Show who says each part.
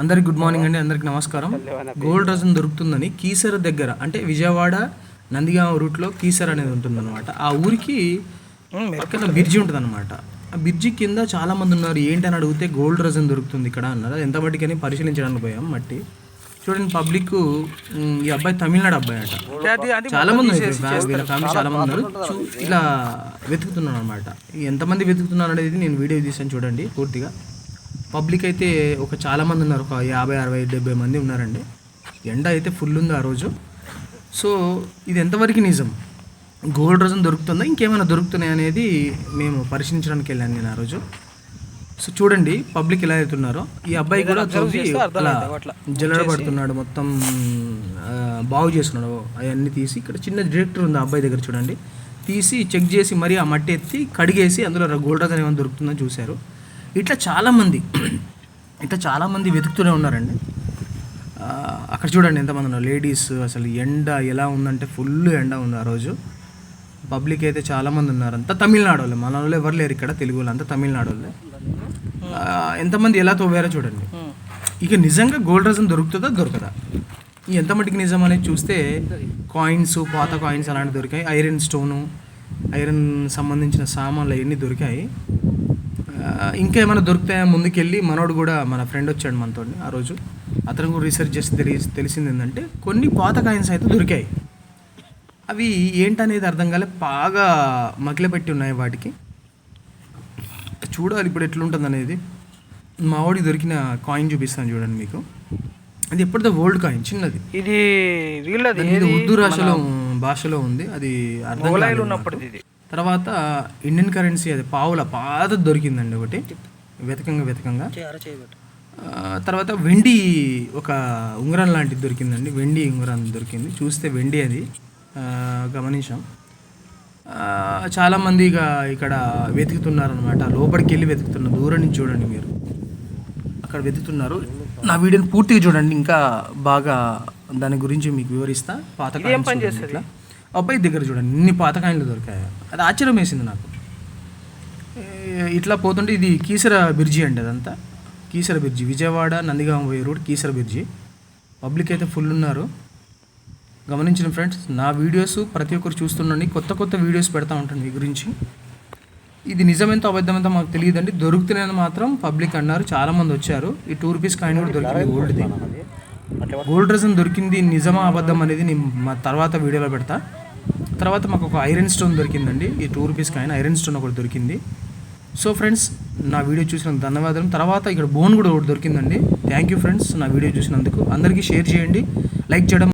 Speaker 1: అందరికి good morning అండి. అందరికి నమస్కారం. గోల్డ్ డజన్ దొరుకుతుందని కీసర దగ్గర అంటే విజయవాడ నందిగామ రూట్లో కీసర అనేది ఉంటుందన్నమాట. ఆ ఊరికి పక్కన బ్రిడ్జి ఉంటుంది అనమాట. ఆ బ్రిడ్జి కింద చాలా మంది ఉన్నారు. ఏంటని అడిగితే గోల్డ్ డజన్ దొరుకుతుంది ఇక్కడ అన్నారు. ఎంత మట్టికని పరిశీలించడానికి పోయాం. మట్టి చూడండి, పబ్లిక్ ఈ అబ్బాయి తమిళనాడు అబ్బాయి అట. చాలా మంది వీళ్ళ ఫ్యామిలీ చాలా మంది ఉన్నారు. ఇలా వెతుకుతున్నాను అనమాట. ఎంతమంది వెతుకుతున్నారు అనేది నేను వీడియో తీసాను, చూడండి పూర్తిగా. పబ్లిక్ అయితే ఒక చాలామంది ఉన్నారు, ఒక 50, 60, 70 మంది ఉన్నారండి. ఎండ అయితే ఫుల్ ఉంది ఆ రోజు. సో ఇది ఎంతవరకు నిజం, గోల్డ్ డజన్ దొరుకుతుందా, ఇంకేమైనా దొరుకుతున్నాయి అనేది మేము పరిశీలించడానికి వెళ్ళాను నేను ఆ రోజు. సో చూడండి పబ్లిక్ ఎలా అవుతున్నారో. ఈ అబ్బాయి కూడా అలా జల్లడబడుతున్నాడు, మొత్తం బాగు చేస్తున్నాడు. అవన్నీ తీసి ఇక్కడ చిన్న డిరెక్టర్ ఉంది ఆ అబ్బాయి దగ్గర, చూడండి. తీసి చెక్ చేసి మరి ఆ మట్టి ఎత్తి కడిగేసి అందులో గోల్డ్ డజన్ ఏమైనా దొరుకుతుందని చూశారు. ఇట్లా చాలామంది వెతుకుతూనే ఉన్నారండి. అక్కడ చూడండి ఎంతమంది ఉన్నారు లేడీస్. అసలు ఎండ ఎలా ఉందంటే ఫుల్ ఎండ ఉంది ఆ రోజు. పబ్లిక్ అయితే చాలామంది ఉన్నారు. అంతా తమిళనాడు వాళ్ళే, మన వాళ్ళు ఎవరు లేరు ఇక్కడ, తెలుగు వాళ్ళు అంతా తమిళనాడు వాళ్ళే. ఎంతమంది ఎలా తోవారో చూడండి. ఇక నిజంగా గోల్డ్ డజన్ దొరుకుతుందా దొరకదా, ఎంత మటుకు నిజం అనేది చూస్తే కాయిన్స్, పాత కాయిన్స్ అలాంటివి దొరికాయి. ఐరన్ స్టోను, ఐరన్ సంబంధించిన సామాన్లు అవన్నీ దొరికాయి. ఇంకా ఏమైనా దొరుకుతాయా ముందుకెళ్ళి. మనోడు కూడా, మన ఫ్రెండ్ వచ్చాడు మనతో ఆ రోజు, అతను కూడా రీసెర్చ్ చేసి తెలిసింది ఏంటంటే కొన్ని పాత కాయిన్స్ అయితే దొరికాయి. అవి ఏంటనేది అర్థం కాలే, బాగా మకిలపెట్టి ఉన్నాయి వాటికి. చూడాలి ఇప్పుడు ఎట్లుంటుంది అనేది. మా వాడికి దొరికిన కాయిన్ చూపిస్తాను చూడండి మీకు. అది ఎప్పటిదో ఓల్డ్ కాయిన్, చిన్నది.
Speaker 2: ఇది
Speaker 1: ఉర్దూ భాషలో ఉంది, అది అర్థం కాలేదు. తర్వాత ఇండియన్ కరెన్సీ, అది పాతది దొరికిందండి ఒకటి, వెతకంగా. తర్వాత వెండి ఒక ఉంగరం లాంటిది దొరికిందండి, వెండి ఉంగరం దొరికింది. చూస్తే వెండి అది గమనించాం. చాలామంది ఇక ఇక్కడ వెతుకుతున్నారనమాట. లోపలికి వెళ్ళి వెతుకుతున్నారు, దూరం నుంచి చూడండి మీరు, అక్కడ వెతుకుతున్నారు. నా వీడియోని పూర్తిగా చూడండి, ఇంకా బాగా దాని గురించి మీకు వివరిస్తా. పాత ఇట్లా అబ్బాయి దగ్గర చూడండి ఇన్ని పాతకాయలు దొరికాయి. అది ఆశ్చర్యం వేసింది నాకు. ఇట్లా పోతుంటే ఇది కీసర బ్రిడ్జి అండి, అదంతా కీసర బ్రిడ్జి, విజయవాడ నందిగామ పోయే రోడ్ కీసర బ్రిడ్జి. పబ్లిక్ అయితే ఫుల్ ఉన్నారు. గమనించిన ఫ్రెండ్స్, నా వీడియోస్ ప్రతి ఒక్కరు చూస్తుండండి. కొత్త వీడియోస్ పెడతా ఉంటాను మీ గురించి. ఇది నిజమెంతో అబద్ధమెంతో మాకు తెలియదండి. దొరుకుతున్నాయని మాత్రం పబ్లిక్ అన్నారు, చాలామంది వచ్చారు. ఈ ₹2 కాయిన్ కూడా దొరికింది, ఓల్డ్ది. గోల్డ్ డజన్ దొరికింది, నిజమా అబద్ధం అనేది నేను మా తర్వాత వీడియోలో పెడతా. తర్వాత మాకు ఒక ఐరన్ స్టోన్ దొరికిందండి, ఈ ₹2 కాయిన్ ఐరన్ స్టోన్ ఒకటి దొరికింది. సో ఫ్రెండ్స్, నా వీడియో చూసినందుకు ధన్యవాదాలు. తర్వాత ఇక్కడ బోన్ కూడా ఒకటి దొరికిందండి. థ్యాంక్ యూ ఫ్రెండ్స్, నా వీడియో చూసినందుకు. అందరికీ షేర్ చేయండి, లైక్ చేయడం